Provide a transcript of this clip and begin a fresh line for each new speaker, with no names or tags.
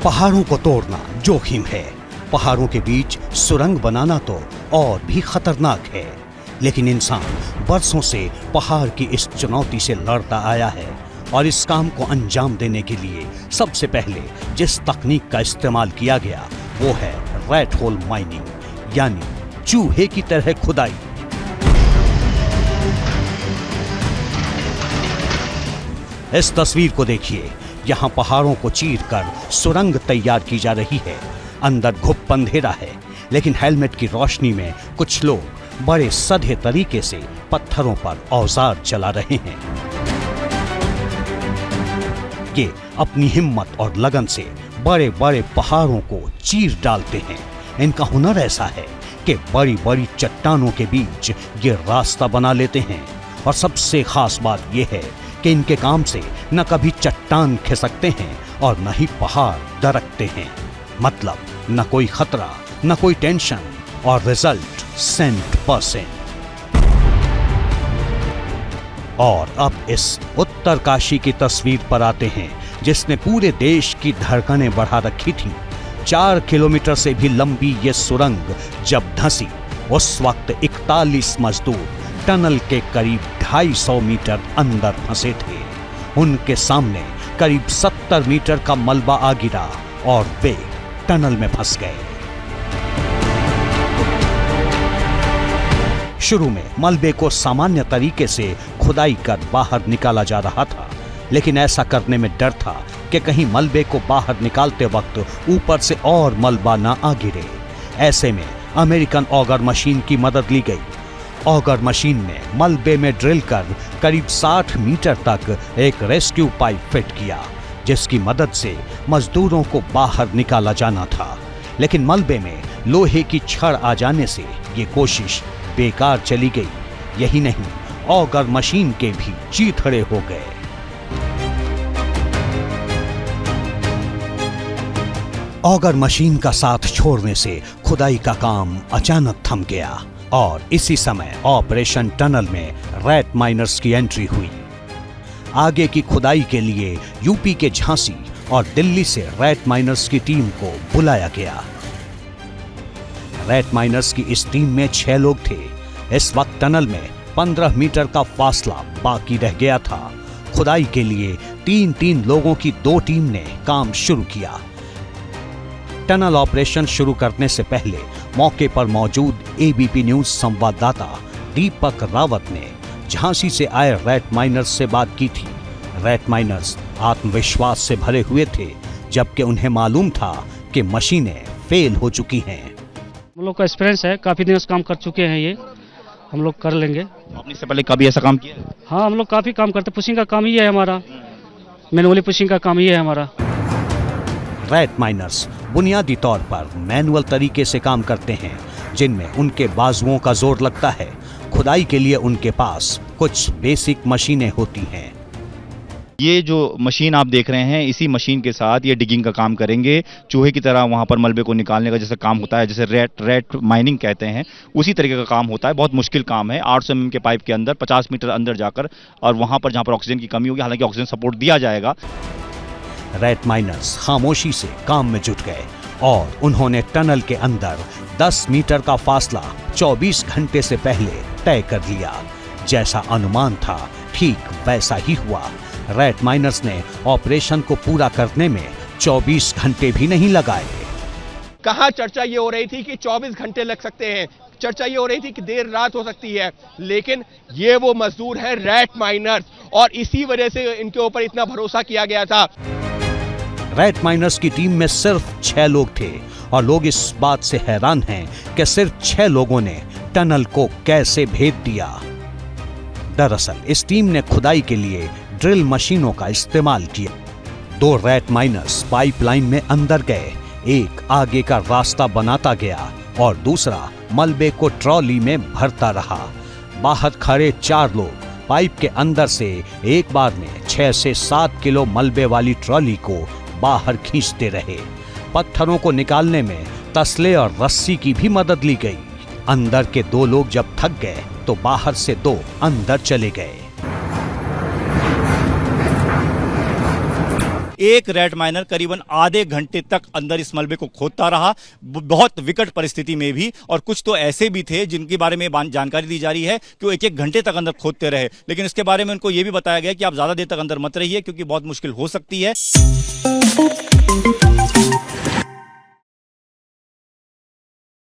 पहाड़ों को तोड़ना जोखिम है। पहाड़ों के बीच सुरंग बनाना तो और भी खतरनाक है। लेकिन इंसान बरसों से पहाड़ की इस चुनौती से लड़ता आया है और इस काम को अंजाम देने के लिए सबसे पहले जिस तकनीक का इस्तेमाल किया गया वो है रैट होल माइनिंग, यानी चूहे की तरह खुदाई। इस तस्वीर को देखिए। यहाँ पहाड़ों को चीरकर सुरंग तैयार की जा रही है। अंदर घुप अंधेरा है, लेकिन हेलमेट की रोशनी में कुछ लोग बड़े सधे तरीके से पत्थरों पर औजार चला रहे हैं। ये अपनी हिम्मत और लगन से बड़े बड़े पहाड़ों को चीर डालते हैं। इनका हुनर ऐसा है कि बड़ी बड़ी चट्टानों के बीच ये रास्ता बना लेते हैं। और सबसे खास बात यह है कि इनके काम से न कभी चट्टान खिसकते हैं और न ही पहाड़ दरकते हैं। मतलब न कोई खतरा, न कोई टेंशन और रिजल्ट 100%। और अब इस उत्तरकाशी की तस्वीर पर आते हैं, जिसने पूरे देश की धड़कनें बढ़ा रखी थी। 4 किलोमीटर से भी लंबी ये सुरंग जब धंसी, उस वक्त 41 मजदूर टनल के करीब 250 मीटर अंदर फंसे थे। उनके सामने करीब 70 मीटर का मलबा आ गिरा और वे टनल में फंस गए। शुरू में मलबे को सामान्य तरीके से खुदाई कर बाहर निकाला जा रहा था, लेकिन ऐसा करने में डर था कि कहीं मलबे को बाहर निकालते वक्त ऊपर से और मलबा ना आ गिरे। ऐसे में अमेरिकन ऑगर मशीन की मदद ली गई। ऑगर मशीन ने मलबे में ड्रिल कर करीब 60 मीटर तक एक रेस्क्यू पाइप फिट किया, जिसकी मदद से मजदूरों को बाहर निकाला जाना था। लेकिन मलबे में लोहे की छड़ आ जाने से ये कोशिश बेकार चली गई। यही नहीं, ऑगर मशीन के भी चीथड़े हो गए। ऑगर मशीन का साथ छोड़ने से खुदाई का काम अचानक थम गया और इसी समय ऑपरेशन टनल में रैट माइनर्स की एंट्री हुई। आगे की खुदाई के लिए यूपी के झांसी और दिल्ली से रैट माइनर्स की टीम को बुलाया गया। रैट माइनर्स की इस टीम में 6 लोग थे। इस वक्त टनल में 15 मीटर का फासला बाकी रह गया था। खुदाई के लिए 3-3 लोगों की 2 टीम ने काम शुरू किया। टनल ऑपरेशन शुरू करने से पहले मौके पर मौजूद एबीपी न्यूज संवाददाता दीपक रावत ने झांसी से आए रैट माइनर्स से बात की थी। रैट माइनर्स आत्मविश्वास से भरे हुए थे, जबकि उन्हें मालूम था कि मशीनें फेल हो चुकी हैं।
हम लोग का एक्सपीरियंस है, काफी दिन से काम कर चुके हैं, ये हम लोग कर लेंगे।
आपने इससे पहले कभी ऐसा काम किया?
हाँ, हम लोग काफी काम करते, पुशिंग का काम ही है हमारा, मैनुअली पुशिंग का काम ही है हमारा।
रैट माइनर्स बुनियादी तौर पर मैनुअल तरीके से काम करते हैं, जिनमें उनके बाजुओं का जोर लगता है। खुदाई के लिए उनके पास कुछ बेसिक मशीनें होती हैं।
ये जो मशीन आप देख रहे हैं, इसी मशीन के साथ ये डिगिंग का काम करेंगे। चूहे की तरह वहां पर मलबे को निकालने का जैसे काम होता है, जैसे रैट माइनिंग कहते हैं, उसी तरीके का काम होता है। बहुत मुश्किल काम है। 800 mm के पाइप के अंदर 50 मीटर अंदर जाकर, और वहां पर जहां पर ऑक्सीजन की कमी होगी, हालांकि ऑक्सीजन सपोर्ट दिया जाएगा।
रैट माइनर्स खामोशी से काम में जुट गए और उन्होंने टनल के अंदर 10 मीटर का फासला 24 घंटे से पहले तय कर लिया। जैसा अनुमान था ठीक वैसा ही हुआ। रैट माइनर्स ने ऑपरेशन को पूरा करने में 24 घंटे भी नहीं लगाए।
कहाँ चर्चा ये हो रही थी कि 24 घंटे लग सकते हैं, चर्चा ये हो रही थी कि देर रात हो सकती है, लेकिन ये वो मजदूर है रैट माइनर्स, और इसी वजह से इनके ऊपर इतना भरोसा किया गया था।
रैट माइनर्स की टीम में सिर्फ 6 लोग थे और लोग इस बात से हैरान हैं कि सिर्फ 6 लोगों ने टनल को कैसे भेद दिया। दरअसल इस टीम ने खुदाई के लिए ड्रिल मशीनों का इस्तेमाल किया। 2 रैट माइनर्स पाइपलाइन में अंदर गए, एक आगे का रास्ता बनाता गया और दूसरा मलबे को ट्रॉली में भरता रहा। बाहर खड़े 4 लोग पाइप के अंदर से एक बार में 6 से 7 किलो मलबे वाली ट्रॉली को बाहर खींचते रहे। पत्थरों को निकालने में तसले और रस्सी की भी मदद ली गई। अंदर के 2 लोग जब थक गए तो बाहर से 2 अंदर चले गए।
एक रैट माइनर करीबन आधे घंटे तक अंदर इस मलबे को खोदता रहा, बहुत विकट परिस्थिति में भी। और कुछ तो ऐसे भी थे जिनके बारे में जानकारी दी जा रही है कि वो एक एक घंटे तक अंदर खोदते रहे, लेकिन इसके बारे में उनको ये भी बताया गया कि आप ज्यादा देर तक अंदर मत रहिए क्योंकि बहुत मुश्किल हो सकती है।